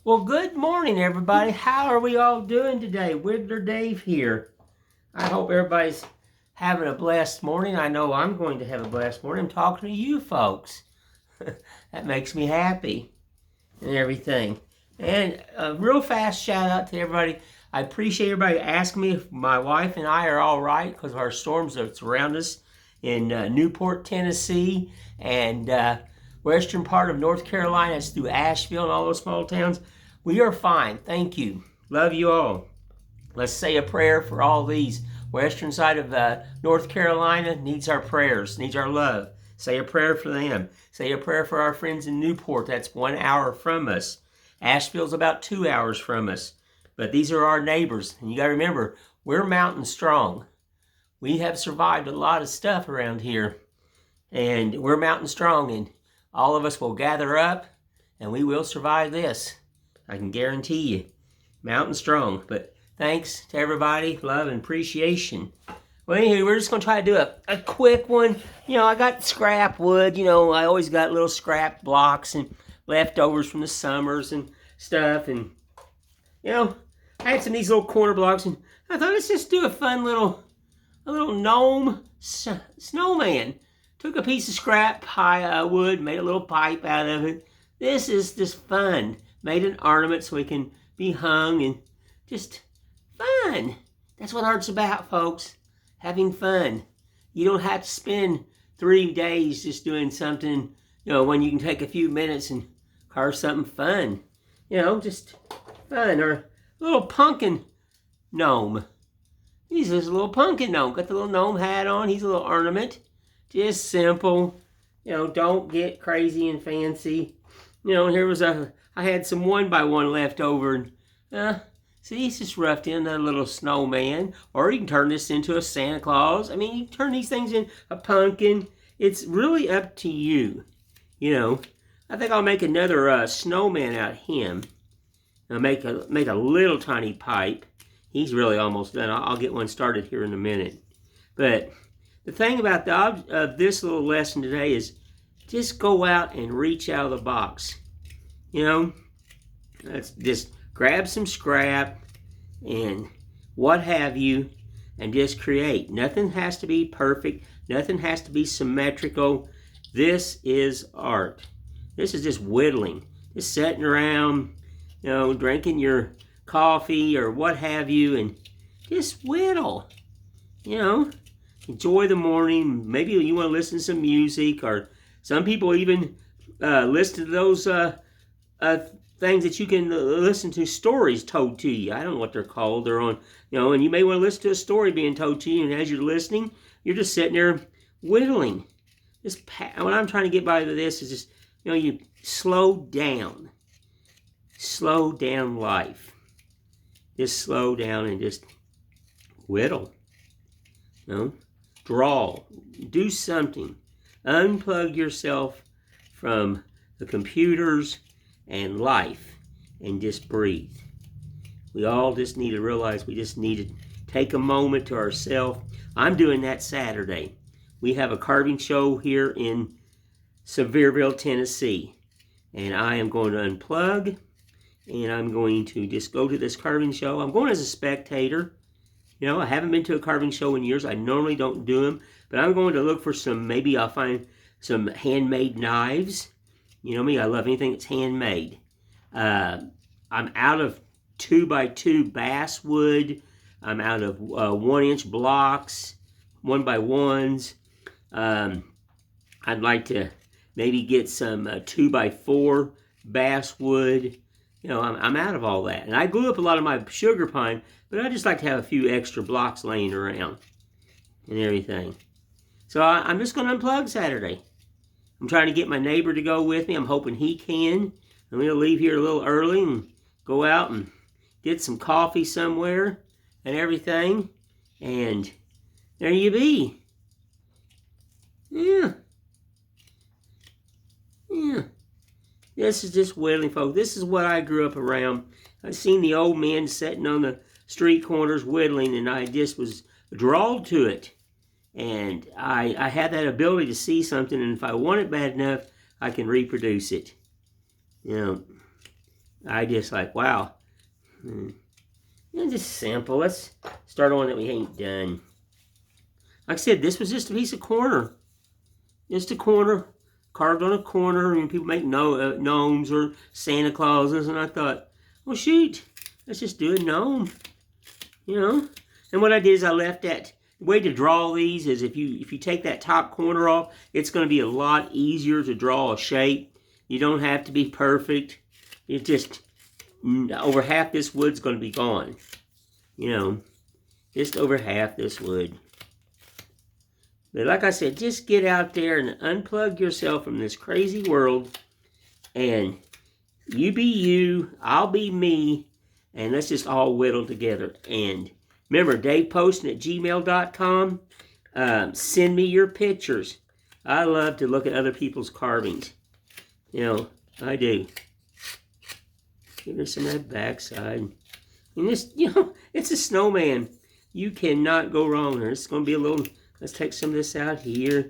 Well, good morning, everybody. How are we all doing today? Widdler Dave here. I hope everybody's having a blessed morning. I know I'm going to have a blessed morning. I'm talking to you folks. That makes me happy and everything. And a real fast shout out to everybody. I appreciate everybody asking me if my wife and I are all right because of our storms that surround us in Newport, Tennessee, and western part of North Carolina. It's through Asheville and all those small towns. We are fine. Thank you. Love you all. Let's say a prayer for all these. Western side of North Carolina needs our prayers, needs our love. Say a prayer for them. Say a prayer for our friends in Newport. That's 1 hour from us. Asheville's about 2 hours from us. But these are our neighbors. And you got to remember, we're mountain strong. We have survived a lot of stuff around here. And we're mountain strong. And all of us will gather up and we will survive this. I can guarantee you. Mountain strong. But thanks to everybody. Love and appreciation. Well, anyway, we're just going to try to do a quick one. You know, I got scrap wood. You know, I always got little scrap blocks and leftovers from the summers and stuff. And, you know, I had some of these little corner blocks. And I thought, let's just do a fun little gnome snowman. Took a piece of scrap wood, made a little pipe out of it. This is just fun. Made an ornament so it can be hung and just fun. That's what art's about, folks. Having fun. You don't have to spend 3 days just doing something, you know, when you can take a few minutes and carve something fun. You know, just fun. Or a little pumpkin gnome. He's just a little pumpkin gnome. Got the little gnome hat on. He's a little ornament. Just simple. You know, don't get crazy and fancy. You know, here was I had some 1x1 left over. And, see, he's just roughed in a little snowman. Or you can turn this into a Santa Claus. I mean, you can turn these things in a pumpkin. It's really up to you. You know, I think I'll make another snowman out of him. I'll make a little tiny pipe. He's really almost done. I'll get one started here in a minute. But the thing about this little lesson today is just go out and reach out of the box. You know, let's just grab some scrap and what have you and just create. Nothing has to be perfect. Nothing has to be symmetrical. This is art. This is just whittling. Just sitting around, you know, drinking your coffee or what have you and just whittle. You know, enjoy the morning. Maybe you want to listen to some music, or some people even listen to those things that you can listen to, stories told to you. I don't know what they're called. They're on, you know, and you may want to listen to a story being told to you, and as you're listening, you're just sitting there whittling. What I'm trying to get by with this is just, you know, you slow down. Slow down life. Just slow down and just whittle. You know? Draw. Do something. Unplug yourself from the computers and life and just breathe. We all just need to realize we just need to take a moment to ourselves. I'm doing that Saturday. We have a carving show here in Sevierville, Tennessee. And I am going to unplug. And I'm going to just go to this carving show. I'm going as a spectator. You know, I haven't been to a carving show in years. I normally don't do them. But I'm going to look for maybe I'll find some handmade knives. You know me, I love anything that's handmade. I'm out of 2x2 basswood. I'm out of 1-inch blocks, 1x1s. I'd like to maybe get some 2x4 basswood. You know, I'm out of all that. And I glue up a lot of my sugar pine, but I just like to have a few extra blocks laying around and everything. So I'm just going to unplug Saturday. I'm trying to get my neighbor to go with me. I'm hoping he can. I'm going to leave here a little early and go out and get some coffee somewhere and everything. And there you be. Yeah. Yeah. This is just whittling, folks. This is what I grew up around. I seen the old men sitting on the street corners whittling, and I just was drawn to it. And I had that ability to see something, and if I want it bad enough, I can reproduce it. You know, I just like, wow. Just simple. Let's start on that we ain't done. Like I said, this was just a piece of corner. Just a corner, carved on a corner. And people make gnomes or Santa Clauses. And I thought, well, shoot, let's just do a gnome. You know? And what I did is I left that. The way to draw these is if you take that top corner off, it's going to be a lot easier to draw a shape. You don't have to be perfect. It just, over half this wood's going to be gone. You know, just over half this wood. But like I said, just get out there and unplug yourself from this crazy world. And you be you, I'll be me. And let's just all whittle together. And remember, daveposton@gmail.com. Send me your pictures. I love to look at other people's carvings. You know, I do. Give her some of that backside. And this, you know, it's a snowman. You cannot go wrong there. It's going to be a little, let's take some of this out here.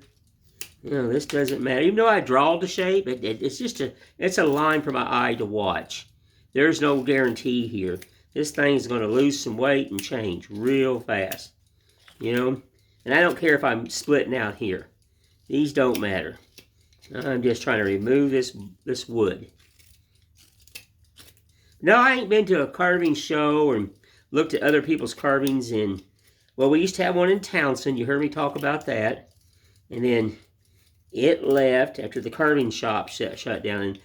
You know, this doesn't matter. Even though I draw the shape, it's just it's a line for my eye to watch. There's no guarantee here. This thing's going to lose some weight and change real fast. You know? And I don't care if I'm splitting out here. These don't matter. I'm just trying to remove this wood. No, I ain't been to a carving show or looked at other people's carvings in, well, we used to have one in Townsend. You heard me talk about that. And then it left after the carving shop shut down. And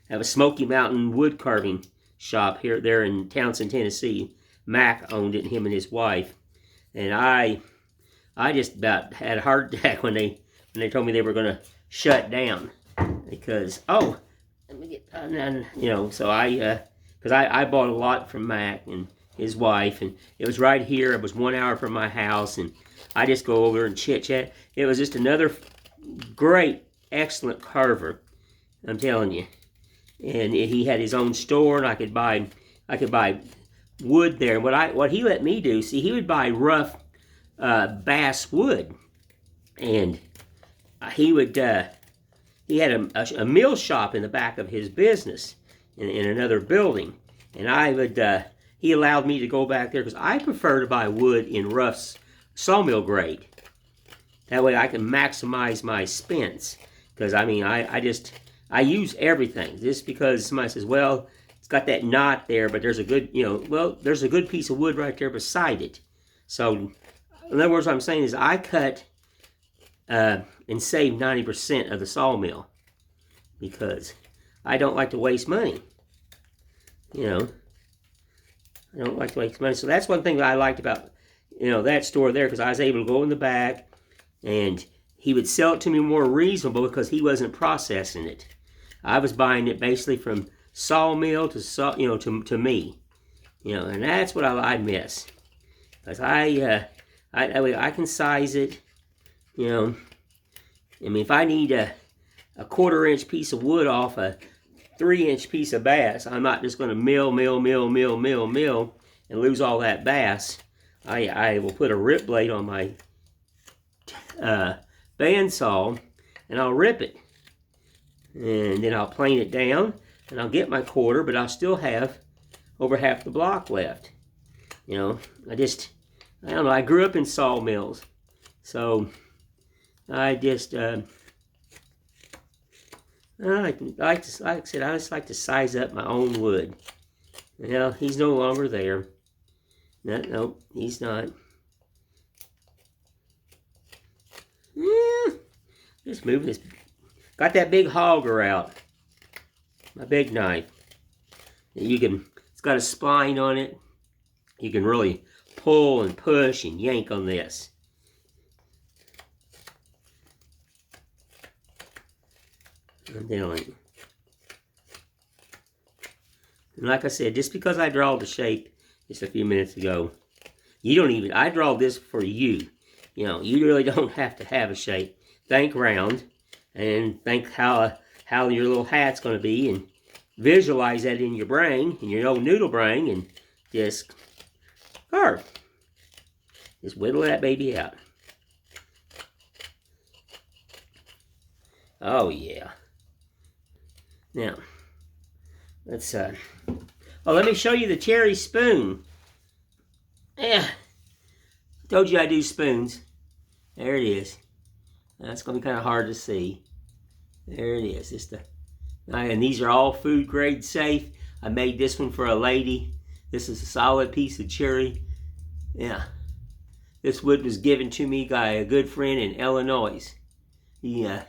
have a Smoky Mountain wood carving shop there in Townsend, Tennessee. Mac owned it, him and his wife. And I just about had a heart attack when they told me they were going to shut down. Because, oh, let me get, you know, so because I bought a lot from Mac and his wife, and it was right here. It was 1 hour from my house, and I just go over and chit-chat. It was just another great, excellent carver, I'm telling you. And he had his own store, and I could buy wood there. And what he let me do, see, he would buy rough bass wood, and he had a mill shop in the back of his business in another building, and he allowed me to go back there because I prefer to buy wood in rough sawmill grade. That way I can maximize my spends. Because I mean, I use everything. Just because somebody says, well, it's got that knot there, but there's a good, you know, well, there's a good piece of wood right there beside it. So, in other words, what I'm saying is I cut and save 90% of the sawmill because I don't like to waste money. You know, I don't like to waste money. So that's one thing that I liked about, you know, that store there, because I was able to go in the back and he would sell it to me more reasonable because he wasn't processing it. I was buying it basically from sawmill to me, you know, and that's what I miss. Because I can size it, you know. I mean, if I need a 1/4-inch piece of wood off a 3-inch piece of bass, I'm not just going to mill and lose all that bass. I will put a rip blade on my bandsaw and I'll rip it. And then I'll plane it down and I'll get my 1/4, but I'll still have over half the block left. You know, I don't know, I grew up in sawmills. So I just, like I said, I just like to size up my own wood. Well, he's no longer there. No, he's not. Yeah, just moving this. Got that big hogger out. My big knife. It's got a spine on it. You can really pull and push and yank on this. I'm telling you. And like I said, just because I draw the shape just a few minutes ago, I draw this for you. You know, you really don't have to have a shape. Think round and think how your little hat's going to be and visualize that in your brain, in your old noodle brain, and just carve. Just whittle that baby out. Oh, yeah. Now, let's, oh, let me show you the cherry spoon. Yeah, told you I do spoons. There it is. That's going to be kind of hard to see. There it is. And these are all food grade safe. I made this one for a lady. This is a solid piece of cherry. Yeah. This wood was given to me by a good friend in Illinois. Yeah.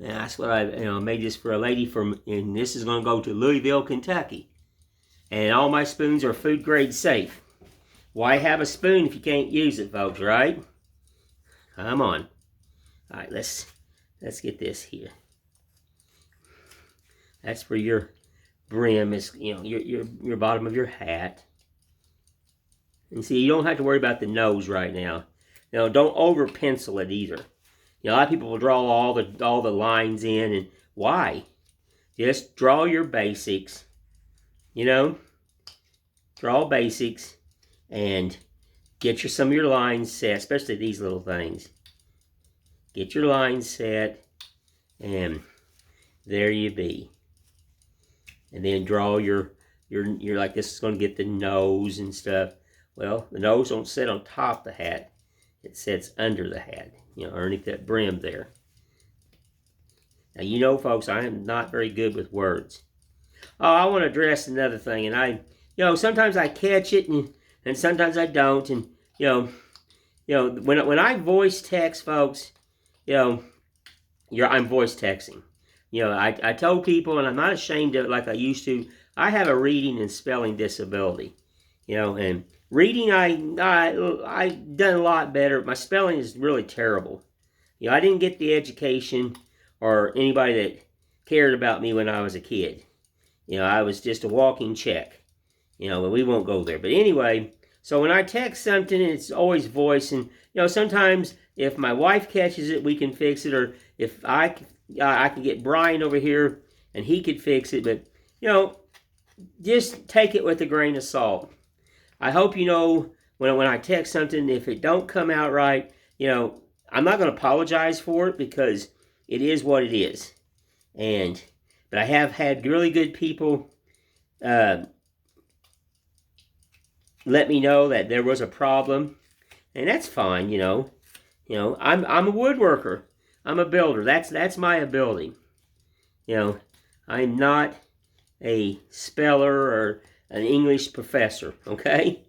And that's what I made this for a lady and this is going to go to Louisville, Kentucky. And all my spoons are food grade safe. Why have a spoon if you can't use it, folks, right? Come on. All right, let's get this here. That's for your brim, is your bottom of your hat. And see, you don't have to worry about the nose right now. Don't over pencil it either. A lot of people will draw all the lines in, and why? Just draw your basics. Draw basics and get some of your lines set, especially these little things. Get your lines set, and there you be. And then draw your like this is going to get the nose and stuff. Well, the nose don't sit on top of the hat. It sits under the hat, underneath that brim there. Now, folks, I am not very good with words. Oh, I want to address another thing, and sometimes I catch it, and sometimes I don't, and when I voice text, folks, I'm voice texting. I told people, and I'm not ashamed of it like I used to. I have a reading and spelling disability, and reading I done a lot better. My spelling is really terrible. I didn't get the education or anybody that cared about me when I was a kid. I was just a walking check. But we won't go there. But anyway, so when I text something, it's always voice, and sometimes if my wife catches it, we can fix it, or if I can get Brian over here and he could fix it. But just take it with a grain of salt. I hope when I text something, if it don't come out right, I'm not going to apologize for it because it is what it is. But I have had really good people let me know that there was a problem, and that's fine. I'm a woodworker. I'm a builder. That's my ability. I'm not a speller or an English professor. Okay,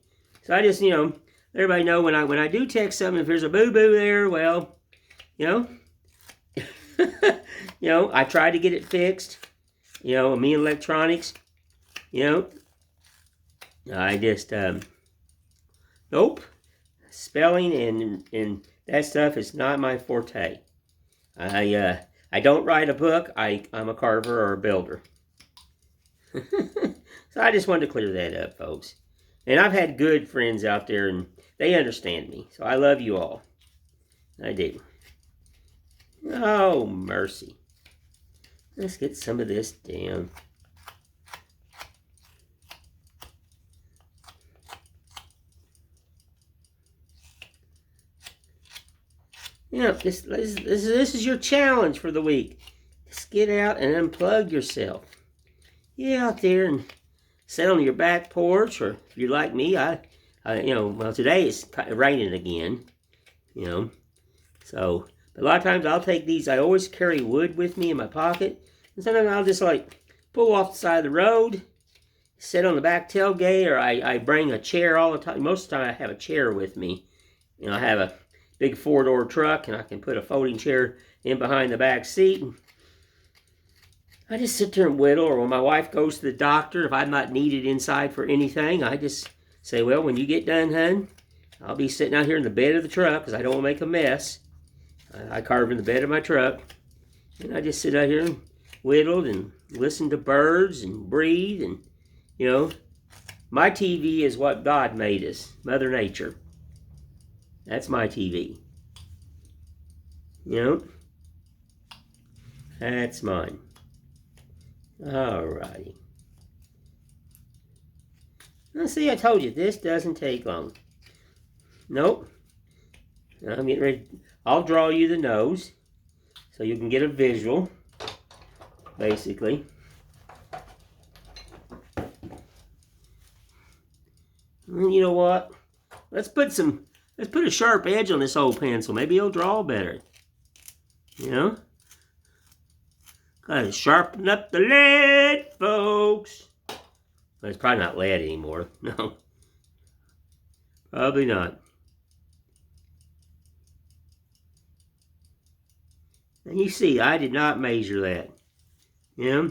so I just let everybody know when I do text something, if there's a boo boo there, well, I try to get it fixed. Me and electronics. I just nope. Spelling and that stuff is not my forte. I don't write a book. I'm a carver or a builder. So I just wanted to clear that up, folks. And I've had good friends out there, and they understand me. So I love you all. I do. Oh, mercy. Let's get some of this down. This is your challenge for the week. Just get out and unplug yourself. Get out there and sit on your back porch, or if you're like me, well, today it's raining again, So, but a lot of times I'll take these. I always carry wood with me in my pocket, and sometimes I'll just pull off the side of the road, sit on the back tailgate, or I bring a chair all the time. Most of the time I have a chair with me. I have a big 4-door truck, and I can put a folding chair in behind the back seat. And I just sit there and whittle, or when my wife goes to the doctor, if I'm not needed inside for anything, I just say, well, when you get done, hun, I'll be sitting out here in the bed of the truck because I don't want to make a mess. I carve in the bed of my truck, and I just sit out here and whittle and listen to birds and breathe. And, my TV is what God made us, Mother Nature. That's my TV. That's mine. Alrighty. Now see, I told you, this doesn't take long. Nope. I'm getting ready. I'll draw you the nose so you can get a visual, basically. And you know what? Let's put a sharp edge on this old pencil. Maybe it'll draw better. You know? Gotta sharpen up the lead, folks. But it's probably not lead anymore. No. Probably not. And you see, I did not measure that. Yeah?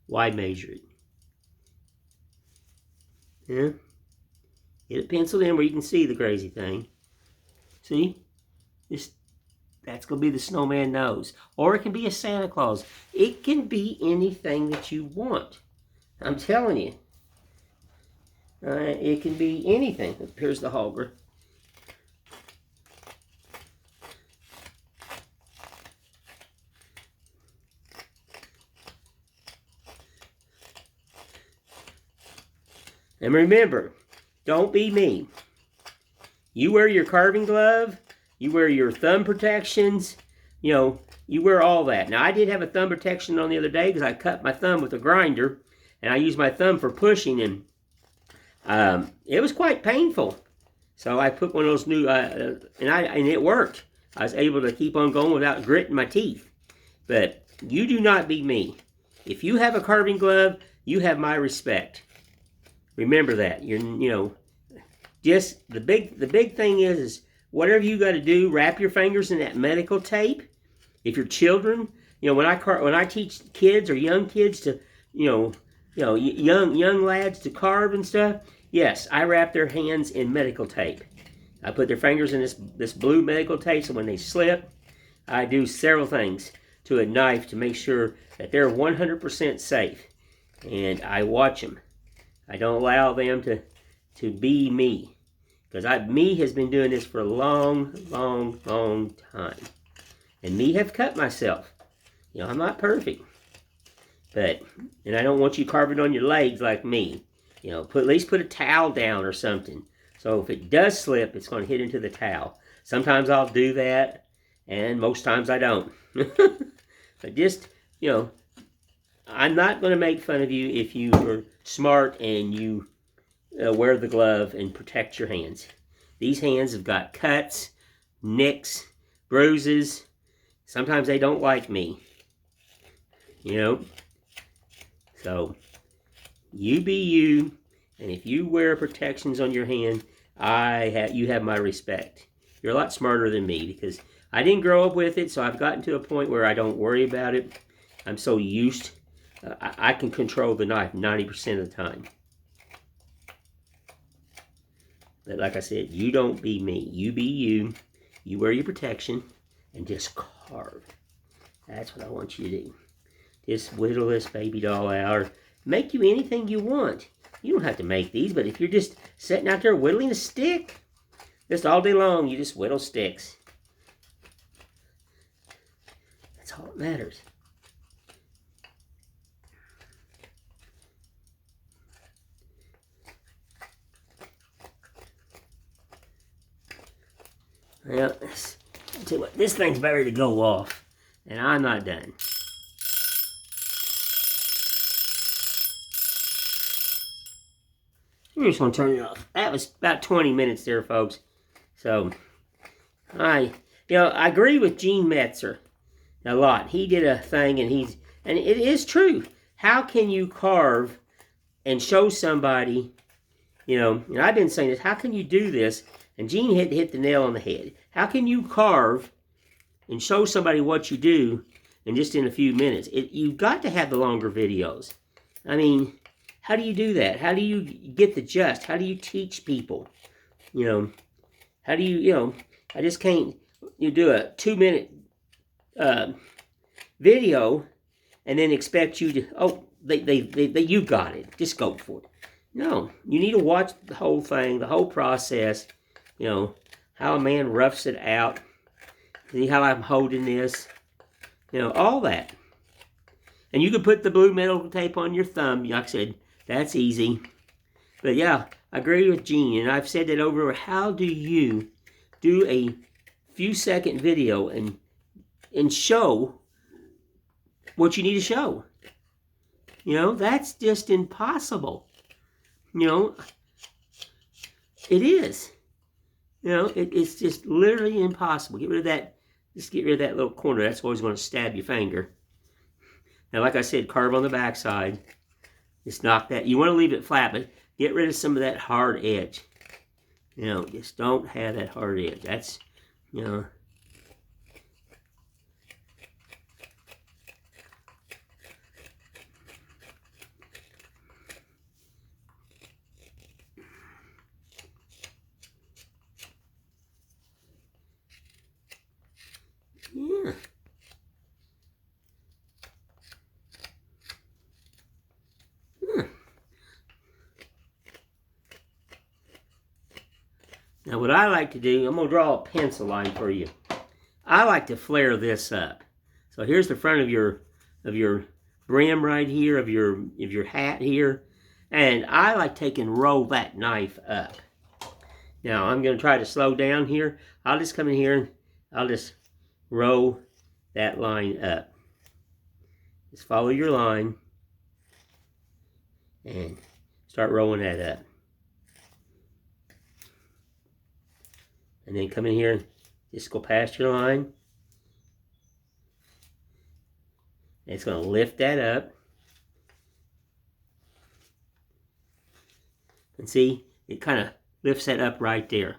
Why measure it? Yeah? Get it penciled in where you can see the crazy thing. See? That's going to be the snowman nose. Or it can be a Santa Claus. It can be anything that you want. I'm telling you. It can be anything. Here's the hogger. And remember, don't be me. You wear your carving glove. You wear your thumb protections. You know, you wear all that. Now, I did have a thumb protection on the other day because I cut my thumb with a grinder. And I used my thumb for pushing. And it was quite painful. So I put one of those new, and it worked. I was able to keep on going without gritting my teeth. But you do not be me. If you have a carving glove, you have my respect. Remember that. Just the big thing is whatever you got to do, wrap your fingers in that medical tape. If your children, when I teach kids or young kids to, young lads to carve and stuff, yes, I wrap their hands in medical tape. I put their fingers in this blue medical tape, so when they slip, I do several things to a knife to make sure that they're 100% safe. And I watch them. I don't allow them to be me. Because me has been doing this for a long, long, long time. And me have cut myself. I'm not perfect. And I don't want you carving on your legs like me. At least put a towel down or something. So if it does slip, it's going to hit into the towel. Sometimes I'll do that, and most times I don't. But just, I'm not going to make fun of you if you are smart and you wear the glove and protect your hands. These hands have got cuts, nicks, bruises. Sometimes they don't like me. So, you be you, and if you wear protections on your hand, you have my respect. You're a lot smarter than me because I didn't grow up with it, so I've gotten to a point where I don't worry about it. I'm so used. I can control the knife 90% of the time. But like I said, you don't be me. You be you. You wear your protection and just carve. That's what I want you to do. Just whittle this baby doll out or make you anything you want. You don't have to make these, but if you're just sitting out there whittling a stick, just all day long, you just whittle sticks. That's all that matters. Well, I'll tell you what, this thing's better to go off, and I'm not done. I'm just going to turn it off. That was about 20 minutes there, folks. So, I agree with Gene Metzer a lot. He did a thing, and it is true. How can you carve and show somebody, and I've been saying this, how can you do this? And Gene hit the nail on the head. How can you carve and show somebody what you do in just in a few minutes? You've got to have the longer videos. I mean, how do you do that? How do you get the gist? How do you teach people? How do you, I just can't, do a 2-minute video and then expect you to, you got it. Just go for it. No, you need to watch the whole thing, the whole process. How a man roughs it out. See how I'm holding this. All that. And you can put the blue medical tape on your thumb. Like I said, that's easy. But yeah, I agree with Gene. And I've said that over. How do you do a few second video and show what you need to show? You know, that's just impossible. You know, it is. You know, it's just literally impossible. Get rid of that. Just get rid of that little corner. That's always going to stab your finger. Now, like I said, carve on the back side. Just knock that. You want to leave it flat, but get rid of some of that hard edge. You know, just don't have that hard edge. That's, you know. Yeah. Now what I like to do, I'm going to draw a pencil line for you. I like to flare this up. So here's the front of your brim right here, of your hat here. And I like taking roll that knife up. Now I'm going to try to slow down here. I'll just come in here and I'll just roll that line up. Just follow your line and start rolling that up. And then come in here and just go past your line. And it's going to lift that up. And see, it kind of lifts that up right there.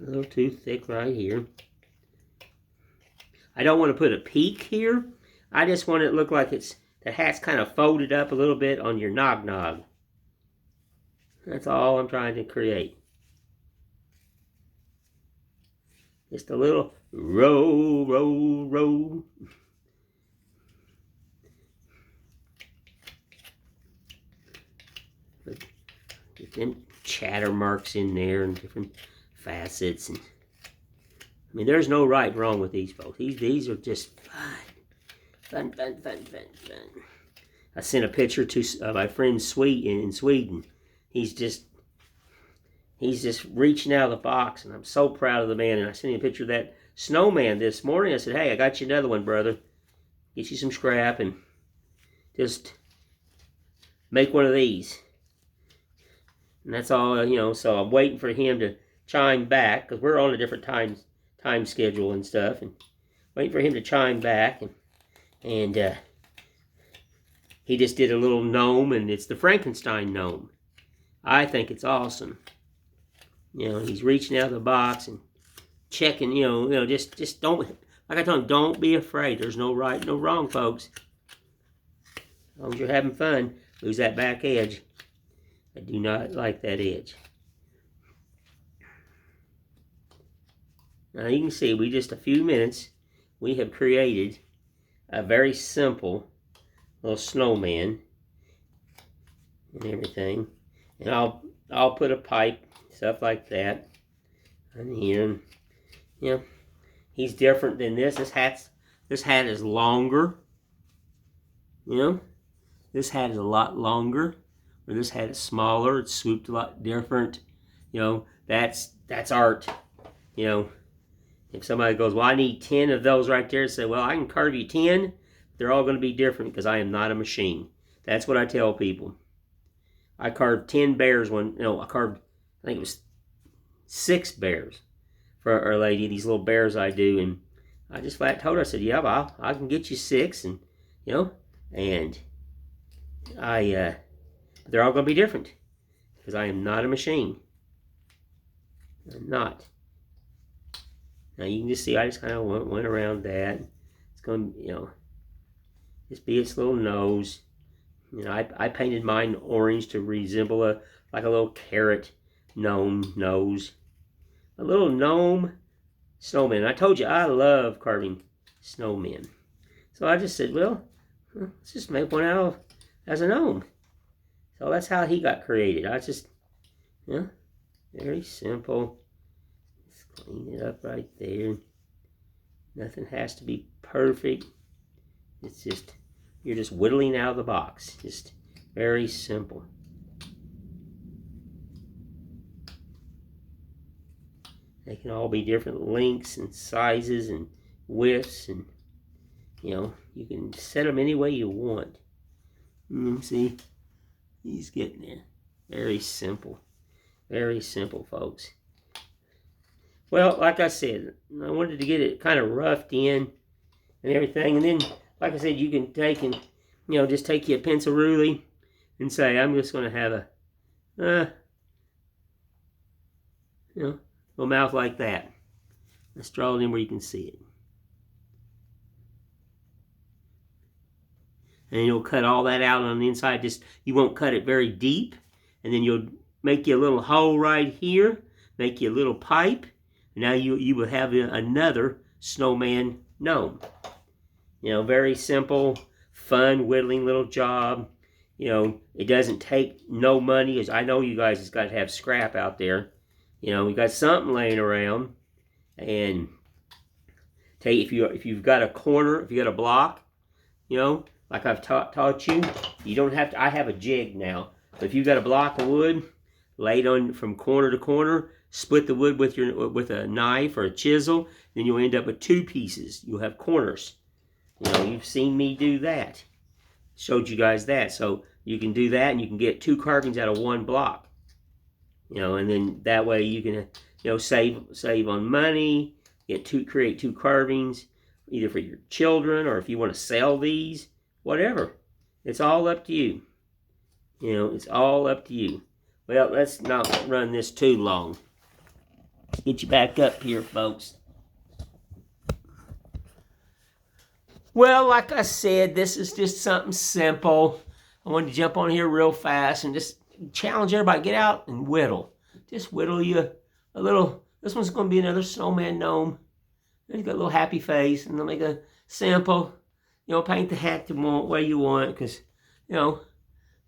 A little too thick right here. I don't want to put a peak here. I just want it to look like the hat's kind of folded up a little bit on your nog. That's all I'm trying to create. Just a little roll, roll, roll. Get them chatter marks in there and different facets. And I mean, there's no right and wrong with these folks. These are just fun. Fun. I sent a picture to my friend in Sweden. He's just reaching out of the box, and I'm so proud of the man. And I sent him a picture of that snowman this morning. I said, hey, I got you another one, brother. Get you some scrap and just make one of these. And that's all, you know, so I'm waiting for him to chime back, because we're on a different time schedule and stuff, and waiting for him to chime back. And he just did a little gnome, and it's the Frankenstein gnome. I think it's awesome. You know, he's reaching out of the box and checking, you know, just don't, like I told him, don't be afraid. There's no right, no wrong, folks. As long as you're having fun, lose that back edge. I do not like that edge. Now you can see, we just a few minutes, we have created a very simple little snowman and everything. And I'll put a pipe, stuff like that, on here. And, you know, he's different than this. This hat is longer. You know, this hat is a lot longer. Or this hat is smaller. It's swooped a lot different. You know, that's art. You know, if somebody goes, well, I need 10 of those right there, say, well, I can carve you 10. They're all going to be different because I am not a machine. That's what I tell people. I carved 10 bears I think it was 6 bears for our lady, these little bears I do. And I just flat told her, I said, yeah, well, I can get you 6. And, you know, and they're all going to be different because I am not a machine. I'm not. Now you can just see I just kind of went around that. It's going to, you know, just be its little nose. You know, I painted mine orange to resemble like a little carrot gnome nose. A little gnome snowman. I told you I love carving snowmen. So I just said, well, let's just make one out as a gnome. So that's how he got created. I just, you know, very simple. Just clean it up right there. Nothing has to be perfect. It's just, you're just whittling out of the box. Just very simple. They can all be different lengths and sizes and widths, and you can set them any way you want. See, he's getting there. Very simple, folks. Well, like I said, I wanted to get it kind of roughed in and everything, and then, like I said, you can take and just take your pencil ruler and say, I'm just going to have a little mouth like that. Let's draw it in where you can see it. And you'll cut all that out on the inside. Just, you won't cut it very deep. And then you'll make you a little hole right here. Make you a little pipe. And now you will have another snowman gnome. Very simple, fun, whittling little job. It doesn't take no money. As I know you guys has got to have scrap out there. We got something laying around. And tell you, if you've got a corner, if you got a block, like I've taught you, you don't have to. I have a jig now, but if you've got a block of wood, lay it on from corner to corner, split the wood with a knife or a chisel, then you'll end up with two pieces. You'll have corners. You've seen me do that. Showed you guys that, so you can do that, and you can get two carvings out of one block. And then that way you can save on money. Create two carvings, either for your children or if you want to sell these, whatever. It's all up to you. It's all up to you. Well, let's not run this too long. Let's get you back up here, folks. Well, like I said, this is just something simple. I wanted to jump on here real fast and just challenge everybody, get out and whittle. Just whittle you a little. This one's going to be another snowman gnome. He's got a little happy face, and they'll make a simple, paint the hat the way you want, because,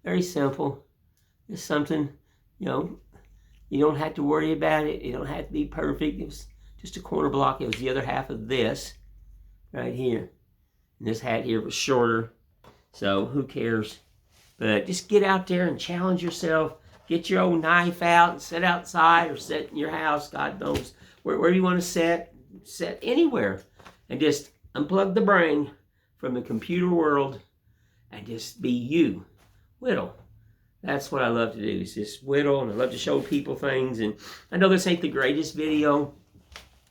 very simple. It's something, you don't have to worry about it. You don't have to be perfect. It was just a corner block. It was the other half of this right here. And this hat here was shorter, so who cares? But just get out there and challenge yourself. Get your old knife out and sit outside or sit in your house, God knows, wherever you want to sit anywhere. And just unplug the brain from the computer world and just be you. Whittle. That's what I love to do, is just whittle, and I love to show people things. And I know this ain't the greatest video,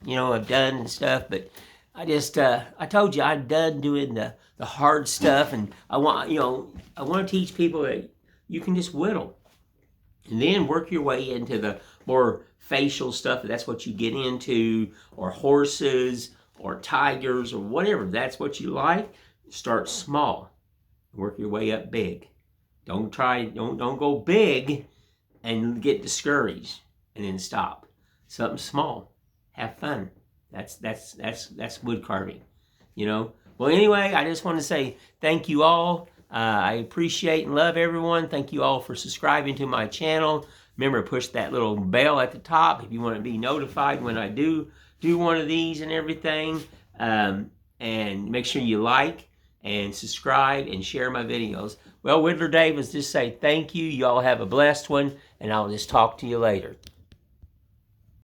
I've done and stuff, but I just, I told you I'm done doing the hard stuff, and I want to teach people that you can just whittle. And then work your way into the more facial stuff, if that's what you get into, or horses, or tigers, or whatever. If that's what you like, start small. Work your way up big. Don't go big and get discouraged and then stop. Something small. Have fun. That's wood carving. Well, anyway, I just want to say thank you all. I appreciate and love everyone. Thank you all for subscribing to my channel. Remember, push that little bell at the top if you want to be notified when I do one of these and everything. And make sure you like and subscribe and share my videos. Well, Whittler Dave was just say thank you. You all have a blessed one, and I'll just talk to you later.